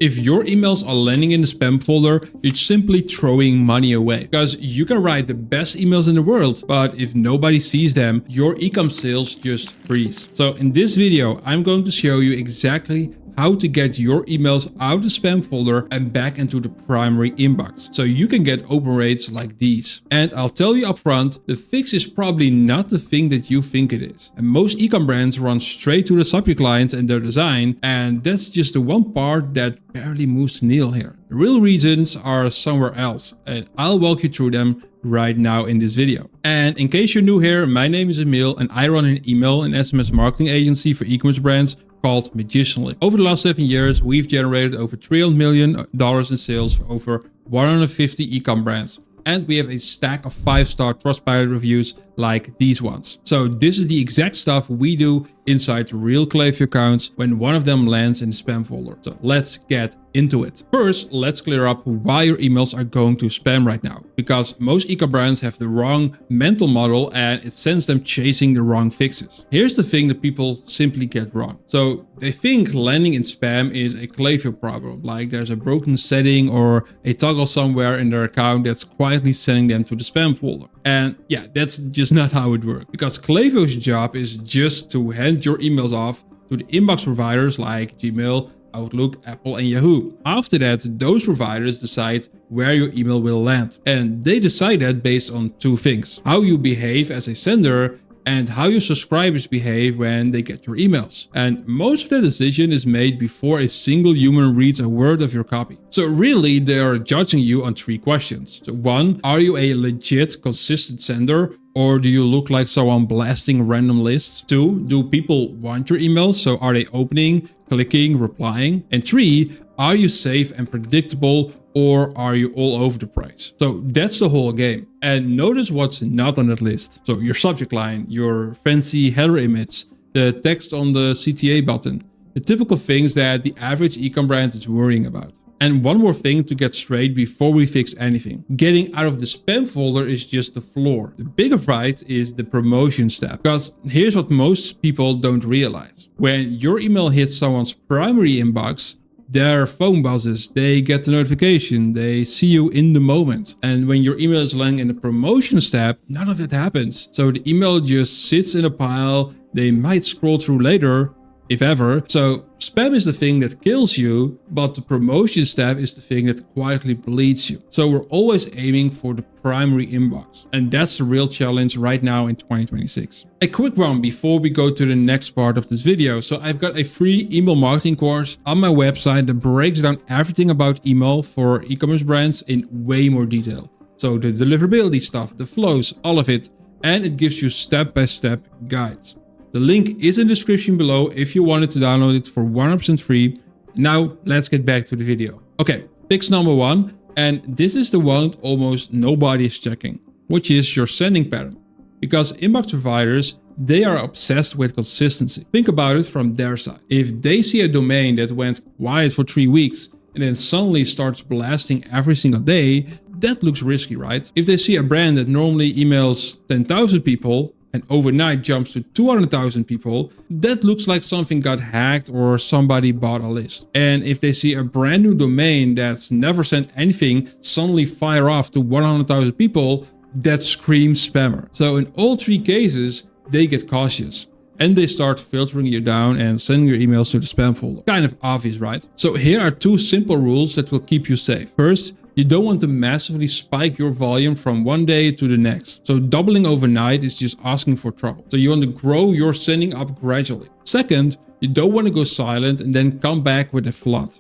If your emails are landing in the spam folder, you're simply throwing money away. Because you can write the best emails in the world, but if nobody sees them, your e-commerce sales just freeze. So in this video, I'm going to show you exactly how to get your emails out of the spam folder and back into the primary inbox, so you can get open rates like these. And I'll tell you upfront, the fix is probably not the thing that you think it is. And most e-com brands run straight to the subject lines and their design, and that's just the one part that barely moves the needle here. The real reasons are somewhere else, and I'll walk you through them right now in this video. And in case you're new here, my name is Emil and I run an email and SMS marketing agency for e-commerce brands called Magicianally. Over the last 7 years, we've generated over $300 million in sales for over 150 e-com brands. And we have a stack of 5-star Trustpilot reviews like these ones. So this is the exact stuff we do inside real Klaviyo accounts when one of them lands in the spam folder. So let's get into it. First, let's clear up why your emails are going to spam right now. Because most e-com brands have the wrong mental model and it sends them chasing the wrong fixes. Here's the thing that people simply get wrong. So they think landing in spam is a Klaviyo problem, like there's a broken setting or a toggle somewhere in their account that's quietly sending them to the spam folder. And yeah, that's just not how it works. Because Klaviyo's job is just to hand your emails off to the inbox providers like Gmail, Outlook, Apple, and Yahoo. After that, those providers decide where your email will land. And they decide that based on two things: how you behave as a sender and how your subscribers behave when they get your emails. And most of the decision is made before a single human reads a word of your copy. So really, they are judging you on 3 questions. So 1, are you a legit, consistent sender? Or do you look like someone blasting random lists? 2, do people want your emails? So are they opening, clicking, replying? And 3, are you safe and predictable, or are you all over the place? So that's the whole game. And notice what's not on that list. So your subject line, your fancy header image, the text on the CTA button, the typical things that the average e-com brand is worrying about. And one more thing to get straight before we fix anything. Getting out of the spam folder is just the floor. The bigger fight is the promotion step. Because here's what most people don't realize. When your email hits someone's primary inbox, their phone buzzes, they get the notification, they see you in the moment. And when your email is landing in the promotion step, none of that happens. So the email just sits in a pile. They might scroll through later, if ever. So spam is the thing that kills you, but the promotion step is the thing that quietly bleeds you. So we're always aiming for the primary inbox. And that's the real challenge right now in 2026. A quick one before we go to the next part of this video. So I've got a free email marketing course on my website that breaks down everything about email for e-commerce brands in way more detail. So the deliverability stuff, the flows, all of it. And it gives you step-by-step guides. The link is in the description below if you wanted to download it for 100% free. Now let's get back to the video. Okay, fix number 1, and this is the one that almost nobody is checking, which is your sending pattern. Because inbox providers, they are obsessed with consistency. Think about it from their side. If they see a domain that went quiet for 3 weeks and then suddenly starts blasting every single day, that looks risky, right? If they see a brand that normally emails 10,000 people and overnight jumps to 200,000 people, that looks like something got hacked or somebody bought a list. And if they see a brand new domain that's never sent anything suddenly fire off to 100,000 people, that screams spammer. So in all 3 cases, they get cautious and they start filtering you down and sending your emails to the spam folder. Kind of obvious, right? So here are 2 simple rules that will keep you safe. First, you don't want to massively spike your volume from one day to the next. So doubling overnight is just asking for trouble. So you want to grow your sending up gradually. Second, you don't want to go silent and then come back with a flood.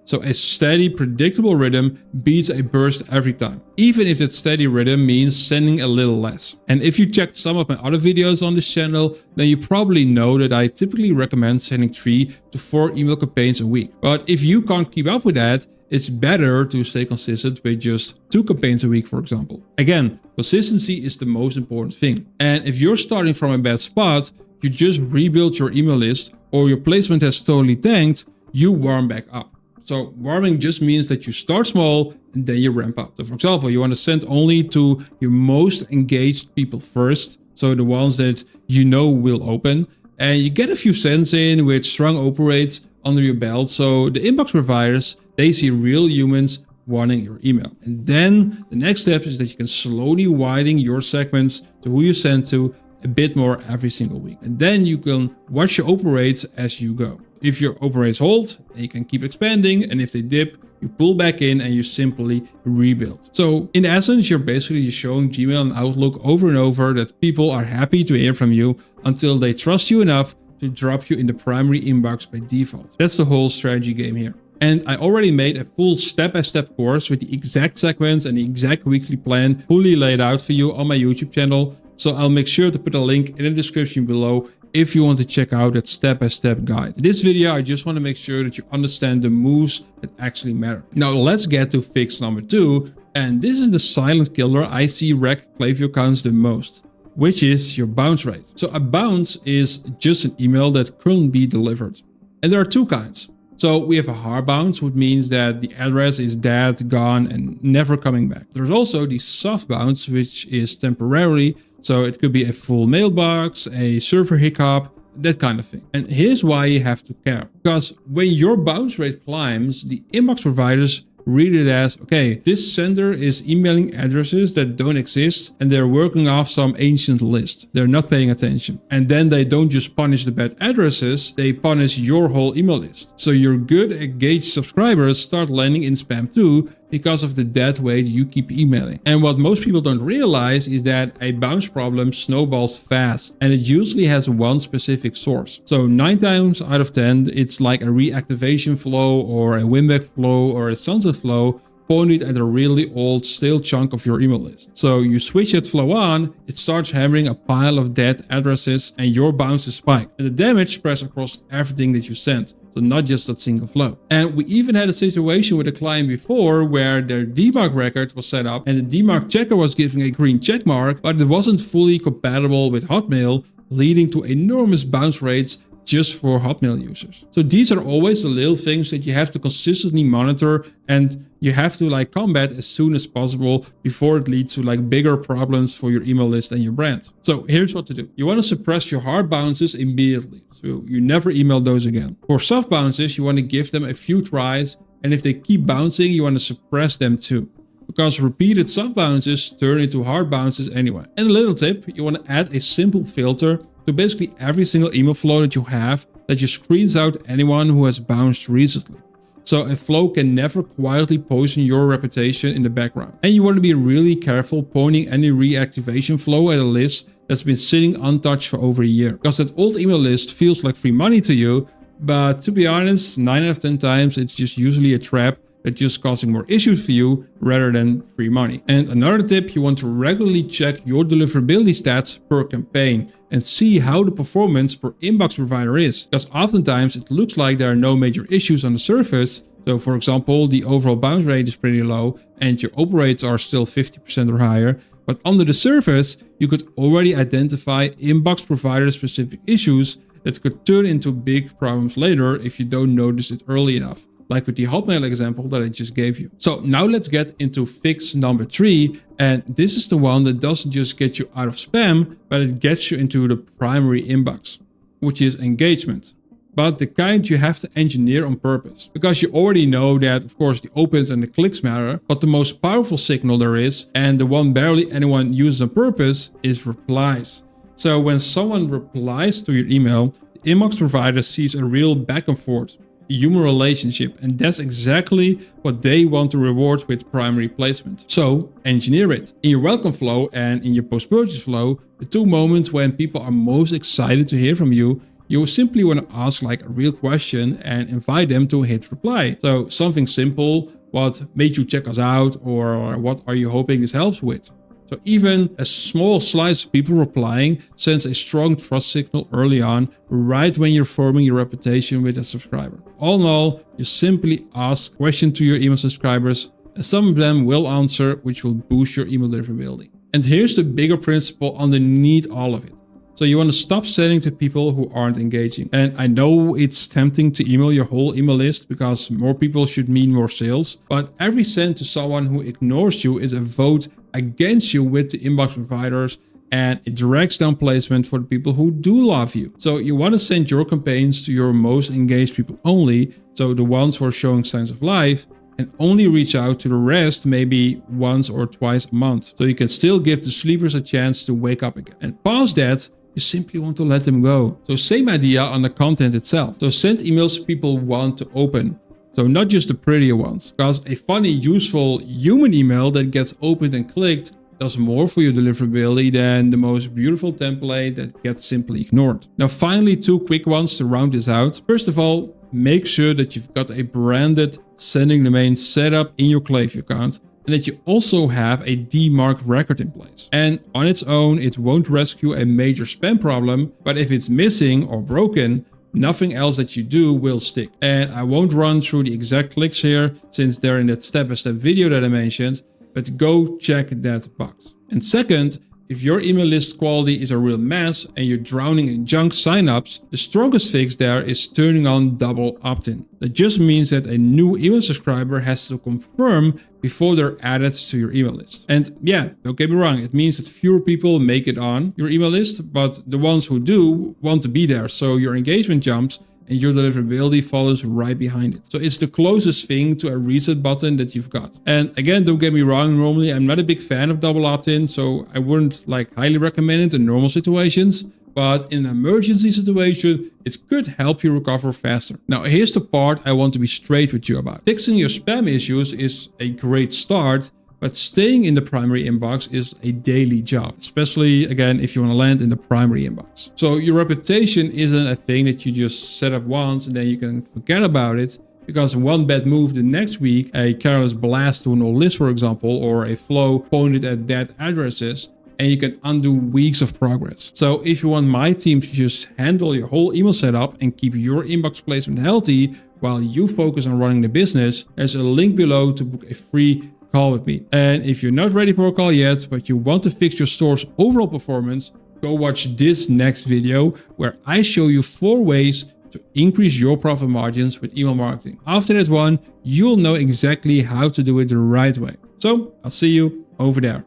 So a steady, predictable rhythm beats a burst every time, even if that steady rhythm means sending a little less. And if you checked some of my other videos on this channel, then you probably know that I typically recommend sending 3 to 4 email campaigns a week. But if you can't keep up with that, it's better to stay consistent with just 2 campaigns a week, for example. Again, consistency is the most important thing. And if you're starting from a bad spot, you just rebuild your email list, or your placement has totally tanked, you warm back up. So warming just means that you start small and then you ramp up. So for example, you want to send only to your most engaged people first. So the ones that you know will open, and you get a few cents in with strong open rates under your belt. So the inbox providers, they see real humans wanting your email. And then the next step is that you can slowly widen your segments to who you send to a bit more every single week. And then you can watch your open rates as you go. If your open rates hold, then you can keep expanding. And if they dip, you pull back in and you simply rebuild. So in essence, you're basically showing Gmail and Outlook over and over that people are happy to hear from you until they trust you enough to drop you in the primary inbox by default. That's the whole strategy game here. And I already made a full step-by-step course with the exact segments and the exact weekly plan fully laid out for you on my YouTube channel. So I'll make sure to put a link in the description below if you want to check out that step-by-step guide. In this video, I just want to make sure that you understand the moves that actually matter. Now let's get to fix number 2. And this is the silent killer I see wreck Klaviyo accounts the most, which is your bounce rate. So a bounce is just an email that couldn't be delivered. And there are two kinds. So we have a hard bounce, which means that the address is dead, gone, and never coming back. There's also the soft bounce, which is temporary. So it could be a full mailbox, a server hiccup, that kind of thing. And here's why you have to care. Because when your bounce rate climbs, the inbox providers read it as, okay, this sender is emailing addresses that don't exist and they're working off some ancient list. They're not paying attention. And then they don't just punish the bad addresses, they punish your whole email list. So your good engaged subscribers start landing in spam too because of the dead weight you keep emailing. And what most people don't realize is that a bounce problem snowballs fast and it usually has one specific source. So 9 times out of 10, it's like a reactivation flow or a win-back flow or a sunset flow pointed at a really old stale chunk of your email list. So you switch that flow on, it starts hammering a pile of dead addresses and your bounces spike. And the damage spreads across everything that you sent. So not just that single flow. And we even had a situation with a client before where their demarc record was set up and the demarc checker was giving a green check mark, but it wasn't fully compatible with Hotmail, leading to enormous bounce rates just for Hotmail users. So these are always the little things that you have to consistently monitor and you have to combat as soon as possible before it leads to bigger problems for your email list and your brand. So here's what to do. You want to suppress your hard bounces immediately. So you never email those again. For soft bounces, you want to give them a few tries. And if they keep bouncing, you want to suppress them too, because repeated soft bounces turn into hard bounces anyway. And a little tip, you want to add a simple filter to basically every single email flow that you have that just screens out anyone who has bounced recently. So a flow can never quietly poison your reputation in the background. And you want to be really careful pointing any reactivation flow at a list that's been sitting untouched for over a year, because that old email list feels like free money to you. But to be honest, 9 out of 10 times, it's just usually a trap that's just causing more issues for you rather than free money. And another tip, you want to regularly check your deliverability stats per campaign and see how the performance per inbox provider is. Because oftentimes it looks like there are no major issues on the surface. So for example, the overall bounce rate is pretty low and your open rates are still 50% or higher. But under the surface, you could already identify inbox provider specific issues that could turn into big problems later if you don't notice it early enough, like with the Hotmail example that I just gave you. So now let's get into fix number 3. And this is the one that doesn't just get you out of spam, but it gets you into the primary inbox, which is engagement. But the kind you have to engineer on purpose, because you already know that, of course, the opens and the clicks matter, but the most powerful signal there is, and the one barely anyone uses on purpose, is replies. So when someone replies to your email, the inbox provider sees a real back and forth, human relationship, and that's exactly what they want to reward with primary placement. So engineer it. In your welcome flow and in your post-purchase flow, the 2 moments when people are most excited to hear from you, you simply want to ask a real question and invite them to hit reply. So something simple, what made you check us out, or what are you hoping this helps with? So even a small slice of people replying sends a strong trust signal early on, right when you're forming your reputation with a subscriber. All in all, you simply ask questions to your email subscribers, and some of them will answer, which will boost your email deliverability. And here's the bigger principle underneath all of it. So you want to stop sending to people who aren't engaging. And I know it's tempting to email your whole email list because more people should mean more sales. But every send to someone who ignores you is a vote against you with the inbox providers. and it drags down placement for the people who do love you. So you want to send your campaigns to your most engaged people only, so the ones who are showing signs of life, and only reach out to the rest maybe once or twice a month. So you can still give the sleepers a chance to wake up again. And past that, you simply want to let them go. So same idea on the content itself. So send emails people want to open. So not just the prettier ones, because a funny, useful human email that gets opened and clicked does more for your deliverability than the most beautiful template that gets simply ignored. Now finally, 2 quick ones to round this out. First of all, make sure that you've got a branded sending domain set up in your Klaviyo account, and that you also have a demarked record in place. And on its own, it won't rescue a major spam problem, but if it's missing or broken, nothing else that you do will stick. And I won't run through the exact clicks here since they're in that step-by-step video that I mentioned, but go check that box. And second, if your email list quality is a real mess and you're drowning in junk signups, the strongest fix there is turning on double opt-in. That just means that a new email subscriber has to confirm before they're added to your email list. And yeah, don't get me wrong, it means that fewer people make it on your email list, but the ones who do want to be there, so your engagement jumps and your deliverability follows right behind it. So it's the closest thing to a reset button that you've got. And again, don't get me wrong, normally I'm not a big fan of double opt-in, so I wouldn't highly recommend it in normal situations, but in an emergency situation, it could help you recover faster. Now, here's the part I want to be straight with you about. Fixing your spam issues is a great start, but staying in the primary inbox is a daily job, especially again, if you want to land in the primary inbox. So your reputation isn't a thing that you just set up once and then you can forget about it, because one bad move the next week, a careless blast to an old list, for example, or a flow pointed at dead addresses, and you can undo weeks of progress. So if you want my team to just handle your whole email setup and keep your inbox placement healthy while you focus on running the business, there's a link below to book a free call with me. And if you're not ready for a call yet, but you want to fix your store's overall performance, go watch this next video where I show you 4 ways to increase your profit margins with email marketing. After that one, you'll know exactly how to do it the right way. So I'll see you over there.